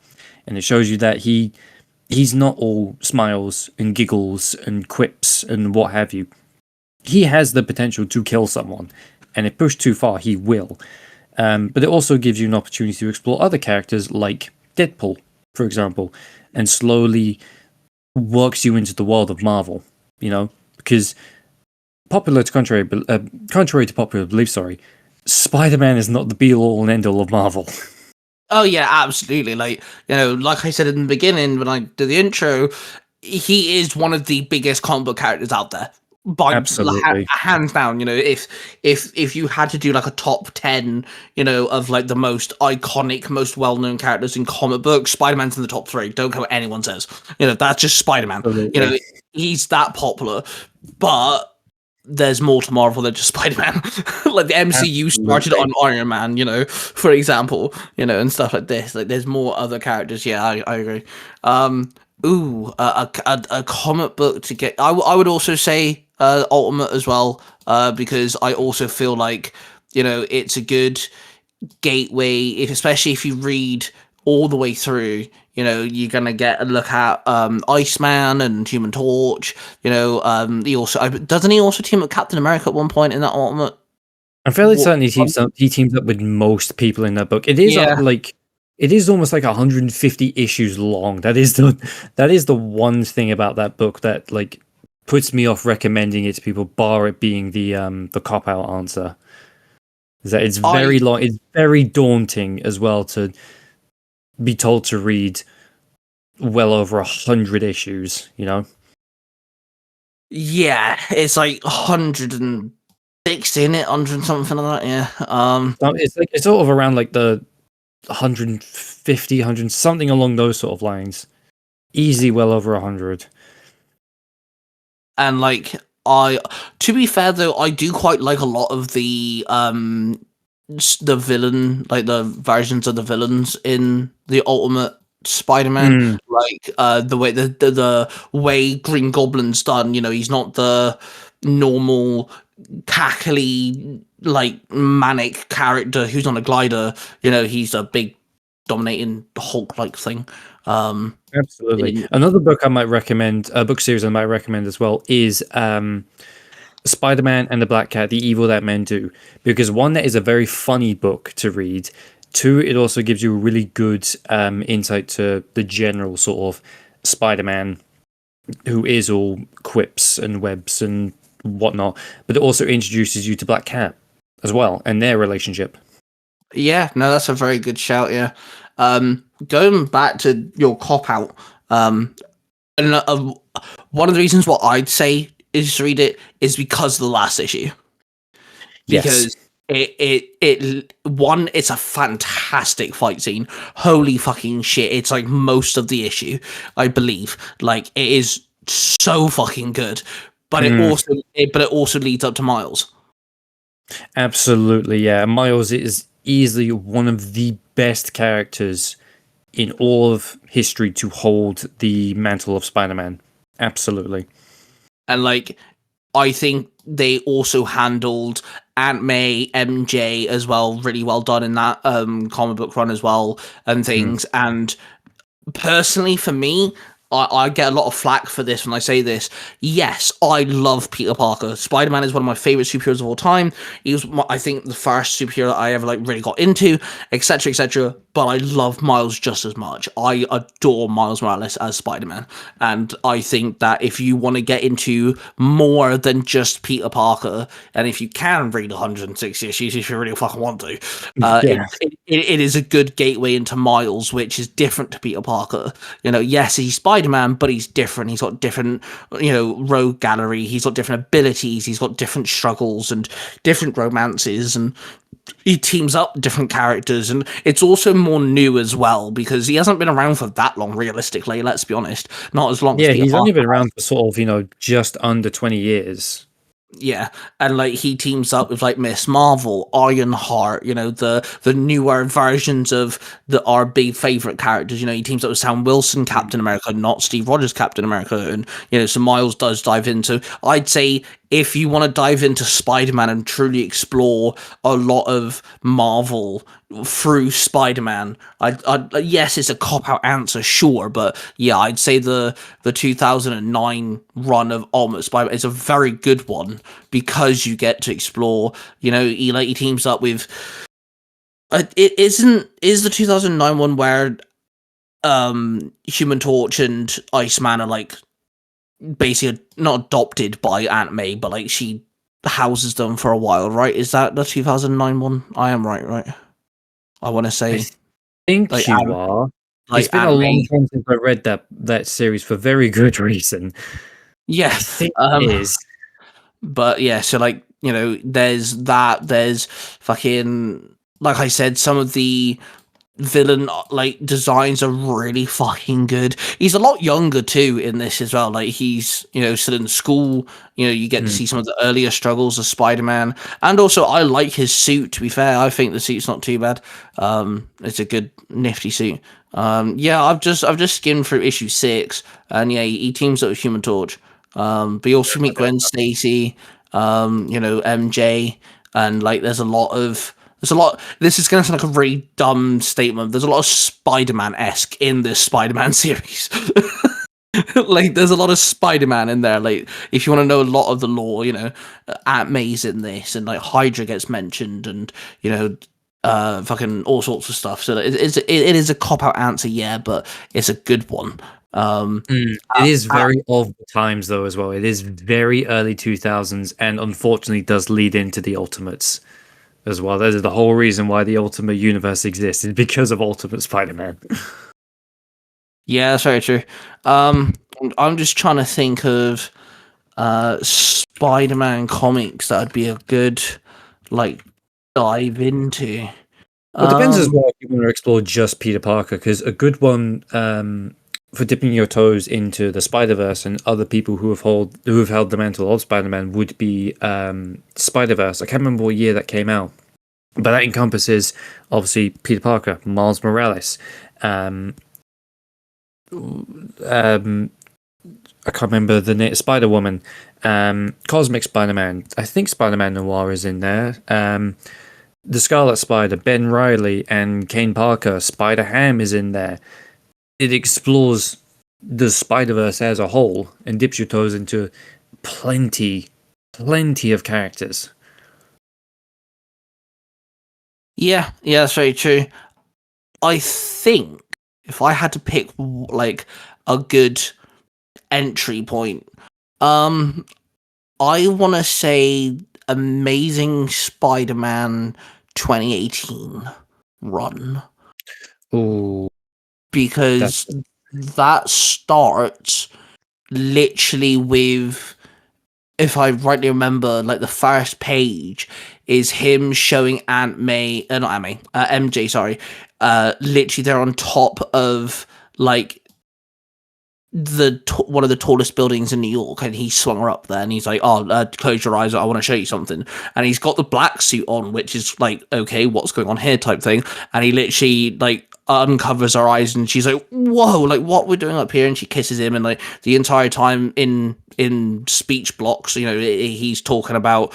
And it shows you that he's not all smiles and giggles and quips and what have you. He has the potential to kill someone, and if pushed too far, he will. But it also gives you an opportunity to explore other characters like Deadpool, for example, and slowly works you into the world of Marvel, because contrary to popular belief, Spider-Man is not the be-all and end-all of Marvel. Oh yeah, absolutely. Like I said in the beginning when I did the intro, he is one of the biggest comic book characters out there. By Absolutely. hands down. If you had to do a top 10, of the most iconic, most well-known characters in comic books, Spider-Man's in the top 3. Don't care what anyone says. That's just Spider-Man. Absolutely. He's that popular. But there's more to Marvel than just Spider-Man. The MCU started on Iron Man, for example, and stuff like this. There's more other characters. Yeah, I agree. A comic book to get. I would also say Ultimate as well, because I also feel it's a good gateway, especially if you read all the way through, You know, you're gonna get a look at Iceman and Human Torch. You know, he also doesn't he also team up Captain America at one point in that Ultimate? I'm fairly certain he teams up with most people in that book. It is Yeah. it is almost like 150 issues long. That is the one thing about that book that like puts me off recommending it to people, bar it being the cop out answer. Is that it's very long. It's very daunting as well to be told to read well over 100 issues. You know. Yeah, it's like 160 in it, 100 something like that. Yeah. It's like it's sort of around like the 150, 100 something along those sort of lines. Easy, well over 100. And like to be fair though, I do quite like a lot of the villain, like the versions of the villains in the Ultimate Spider-Man, like the way the way Green Goblin's done. You know, he's not the normal cackly like manic character who's on a glider. You know, he's a big dominating Hulk like thing. Absolutely. Another book I might recommend, a book series I might recommend as well, is Spider-Man and the Black Cat: The Evil That Men Do. Because one, that is a very funny book to read. Two, it also gives you a really good insight to the general sort of Spider-Man, who is all quips and webs and whatnot. But it also introduces you to Black Cat as well and their relationship. Yeah, no, that's a very good shout. Yeah. Going back to your cop out, and one of the reasons what I'd say is to read it is because of the last issue. Because it's a fantastic fight scene. Holy fucking shit! It's like most of the issue, I believe. Like it is so fucking good, but it also leads up to Miles. Absolutely, yeah. Miles is easily one of the best characters in all of history to hold the mantle of Spider-Man. Absolutely. And like, I think they also handled Aunt May, MJ as well, really well done in that comic book run as well, and things. And personally, for me, I get a lot of flack for this when I say this. Yes, I love Peter Parker. Spider-Man is one of my favorite superheroes of all time. He was, I think, the first superhero I ever like really got into, etc., etc. But I love Miles just as much. I adore Miles Morales as Spider-Man, and I think that if you want to get into more than just Peter Parker, and if you can read 160 issues, if you really fucking want to, it is a good gateway into Miles, which is different to Peter Parker. You know, yes, he's Spider-Man, but he's different. He's got different, you know, rogue gallery. He's got different abilities. He's got different struggles and different romances, and he teams up with different characters. And it's also more new as well because he hasn't been around for that long, realistically. Let's be honest, not as long. Yeah, as he's only been around for sort of, you know, just under 20 years. Yeah, and like he teams up with like Miss Marvel, Ironheart, you know, the newer versions of our big favorite characters. You know, he teams up with Sam Wilson, Captain America, not Steve Rogers, Captain America, and you know, so Miles does dive into. I'd say if you want to dive into Spider-Man and truly explore a lot of Marvel through Spider-Man, yes, it's a cop-out answer, sure, but yeah, I'd say the 2009 run of Ultimate Spider-Man is a very good one because you get to explore, you know, he teams up with is the 2009 one where Human Torch and Iceman are like basically not adopted by Aunt May, but like she houses them for a while, right? Is that the 2009 one? I am right? I want to say. I think like, you are. Like it's been a long time since I read that series for very good reason. Yeah, I think it is. But yeah, so like, you know, there's fucking, like I said, some of the villain like designs are really fucking good. He's a lot younger too in this as well. Like he's, you know, still in school. You know, you get to see some of the earlier struggles of Spider-Man, and also I like his suit. To be fair, I think the suit's not too bad. It's a good nifty suit. Yeah, I've just skimmed through issue 6, and yeah, he teams up with Human Torch. But you also meet Gwen Stacy, you know, MJ, and like there's a lot of There's a lot. This is going to sound like a really dumb statement. There's a lot of Spider-Man-esque in this Spider-Man series. Like, there's a lot of Spider-Man in there. Like, if you want to know a lot of the lore, Aunt May's in this, and like Hydra gets mentioned, and fucking all sorts of stuff. So it is a cop-out answer, yeah, but it's a good one. It is very of the times though as well. It is very early 2000s, and unfortunately does lead into the Ultimates as well. That is the whole reason why the Ultimate Universe exists, is because of Ultimate Spider-Man. Yeah, that's very true. I'm just trying to think of Spider-Man comics that would be a good like dive into. Well, it depends as well if you want to explore just Peter Parker, because a good one for dipping your toes into the Spider-Verse and other people who have held the mantle of Spider-Man would be Spider-Verse. I can't remember what year that came out, but that encompasses obviously Peter Parker, Miles Morales. I can't remember the name. Spider-Woman, Cosmic Spider-Man. I think Spider-Man Noir is in there. The Scarlet Spider, Ben Reilly, and Kane Parker. Spider-Ham is in there. It explores the Spider-Verse as a whole and dips your toes into plenty of characters. Yeah, that's very true. I think if I had to pick like a good entry point, I want to say Amazing Spider-Man 2018 run. Ooh, because that starts literally with, if I rightly remember, like the first page is him showing MJ, sorry. Literally they're on top of like one of the tallest buildings in New York, and he swung her up there, and he's like, close your eyes, I want to show you something. And he's got the black suit on, which is like, okay, what's going on here type thing. And he literally like uncovers her eyes, and she's like, whoa, like what we're doing up here. And she kisses him, and like the entire time in speech blocks, he's talking about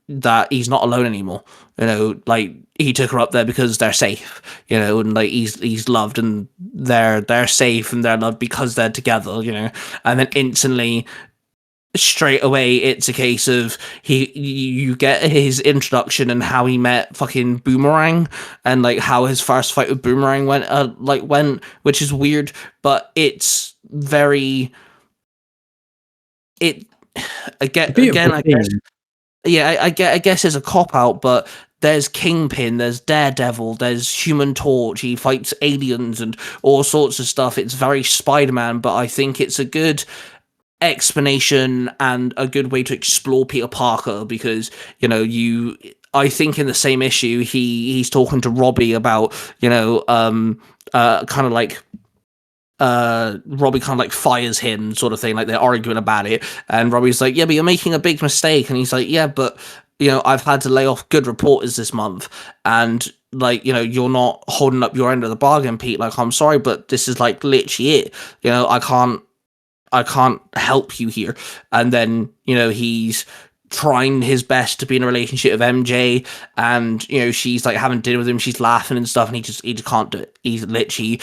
that he's not alone anymore. Like he took her up there because they're safe. And like he's loved, and they're safe, and they're loved because they're together. And then instantly, straight away, it's a case of you get his introduction and how he met fucking Boomerang, and like how his first fight with Boomerang went, which is weird, but it's very again I guess. Yeah, I guess it's a cop-out, but there's Kingpin, there's Daredevil, there's Human Torch, he fights aliens and all sorts of stuff. It's very Spider-Man, but I think it's a good explanation and a good way to explore Peter Parker, because, I think in the same issue, he's talking to Robbie about, kind of like, Robbie kind of like fires him, sort of thing, like they're arguing about it, and Robbie's like, yeah, but you're making a big mistake, and he's like, yeah, but I've had to lay off good reporters this month, and like, you're not holding up your end of the bargain, Pete, like, I'm sorry, but this is like literally it, I can't help you here. And then he's trying his best to be in a relationship with MJ, and she's like having dinner with him, she's laughing and stuff, and he just can't do it. He literally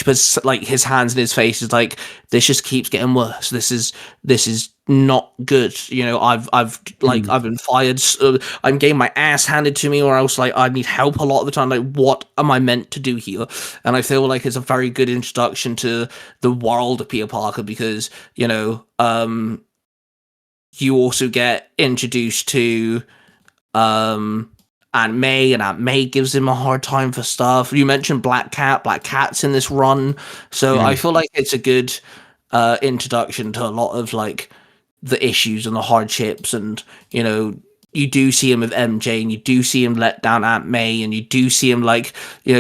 puts like his hands in his face, is like, this just keeps getting worse, this is not good. I've been fired, I'm getting my ass handed to me, or else like I need help a lot of the time, like what am I meant to do here? And I feel like it's a very good introduction to the world of Peter Parker, because you also get introduced to Aunt May, and Aunt May gives him a hard time for stuff. You mentioned Black Cat. Black Cat's in this run. So I feel like it's a good introduction to a lot of like the issues and the hardships, and you do see him with MJ, and you do see him let down Aunt May, and you do see him like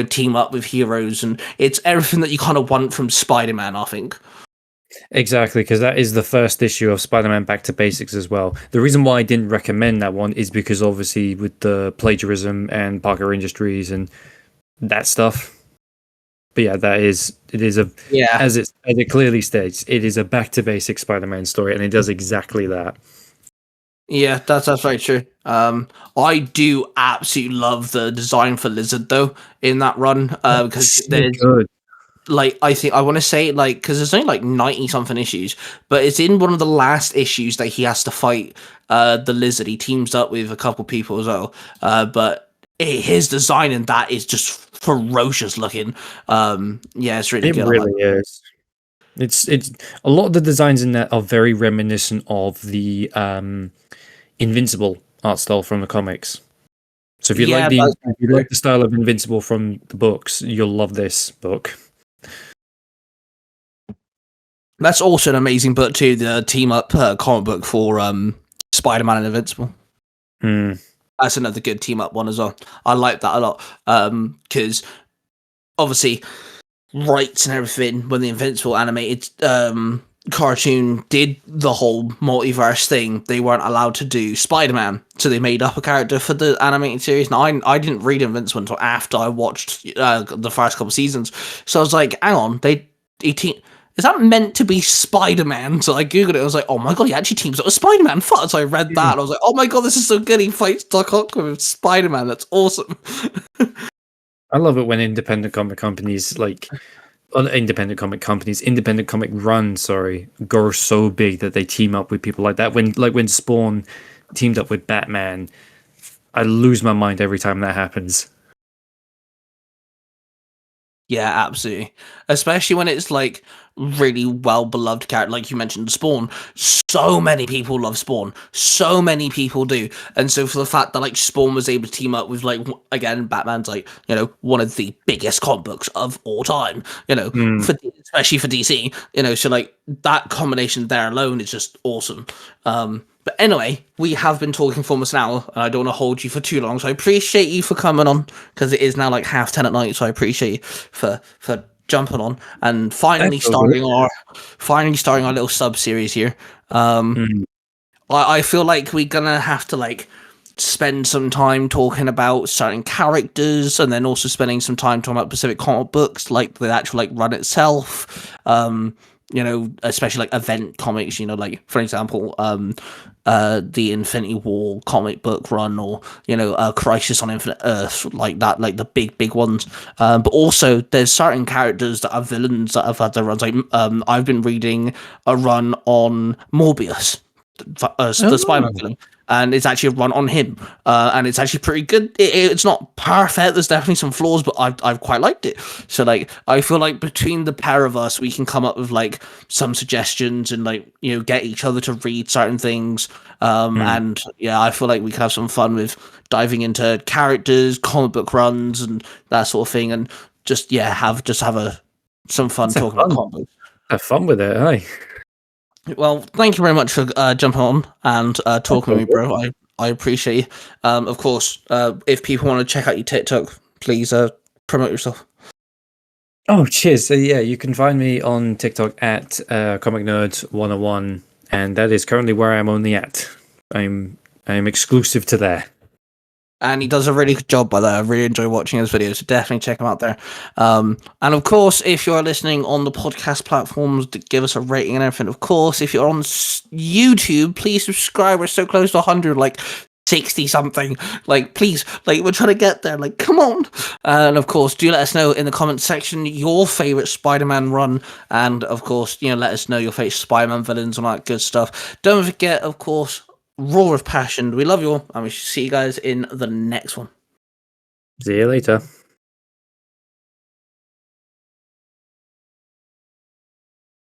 team up with heroes, and it's everything that you kind of want from Spider-Man, I think. Exactly, because that is the first issue of Spider-Man Back to Basics as well. The reason why I didn't recommend that one is because obviously with the plagiarism and Parker Industries and that stuff. But yeah, as it clearly states, it is a back to basics Spider-Man story, and it does exactly that. Yeah, that's very true. I do absolutely love the design for Lizard though in that run, because So there's good. like I think I want to say like because there's only like 90 something issues, but it's in one of the last issues that he has to fight the Lizard. He teams up with a couple people as well, but his design in that is just ferocious looking. Yeah, it's really It good. really is. It's a lot of the designs in that are very reminiscent of the Invincible art style from the comics. So Yeah, that's if you true. like the style of Invincible from the books, you'll love this book. That's also an amazing book too. The team up comic book for Spider-Man and Invincible. Hmm. That's another good team up one as well. I like that a lot because obviously rights and everything when the Invincible animated cartoon did the whole multiverse thing, they weren't allowed to do Spider-Man, so they made up a character for the animated series. Now I didn't read Invincible until after I watched the first couple seasons, so I was like, hang on, is that meant to be Spider-Man? So I googled it. I was like, oh my god, he actually teams up with Spider-Man. Fuck! So I read that. And I was like, oh my god, this is so good. He fights Doc Ock with Spider-Man. That's awesome. I love it when independent comic companies independent comic runs, go so big that they team up with people like that. When Spawn teamed up with Batman, I lose my mind every time that happens. Yeah, absolutely. Especially when it's like really well beloved character, like you mentioned, Spawn. So many people love Spawn. So many people do. And so for the fact that like Spawn was able to team up with like again, Batman's like, one of the biggest comic books of all time, especially for DC, so like that combination there alone is just awesome. But anyway, we have been talking for almost an hour, and I don't want to hold you for too long, so I appreciate you for coming on, because it is now like 10:30 at night, so I appreciate you for jumping on and finally starting our little sub series here. I feel like we're gonna have to like spend some time talking about certain characters, and then also spending some time talking about specific comic books, like the actual like run itself. Especially like event comics, like for example, the Infinity War comic book run, or Crisis on Infinite Earth, like that, like the big ones. But also there's certain characters that are villains that have had their runs. Like I've been reading a run on Morbius, the Spider-Man villain, and it's actually a run on him, and it's actually pretty good. It's not perfect, there's definitely some flaws, but I've quite liked it. So like I feel like between the pair of us we can come up with like some suggestions, and like get each other to read certain things, and yeah, I feel like we can have some fun with diving into characters, comic book runs, and that sort of thing, and just have some fun talking about comic books. Have fun with it, hey. Well, thank you very much for jumping on and talking with me, bro. I appreciate you. Of course, if people want to check out your TikTok, please promote yourself. Oh, cheers. So yeah, you can find me on TikTok at ComicNerd101, and that is currently where I'm only at. I'm exclusive to there. And he does a really good job by that. I really enjoy watching his videos, so definitely check him out there. And of course, if you're listening on the podcast platforms, give us a rating and everything. Of course, if you're on YouTube, please subscribe. We're so close to 100, like 60 something. Like, please, like, we're trying to get there. Like, come on. And of course, do let us know in the comment section your favorite Spider-Man run. And of course, let us know your favorite Spider-Man villains and all that good stuff. Don't forget, of course, Roar of Passion. We love you all, and we shall see you guys in the next one. See you later.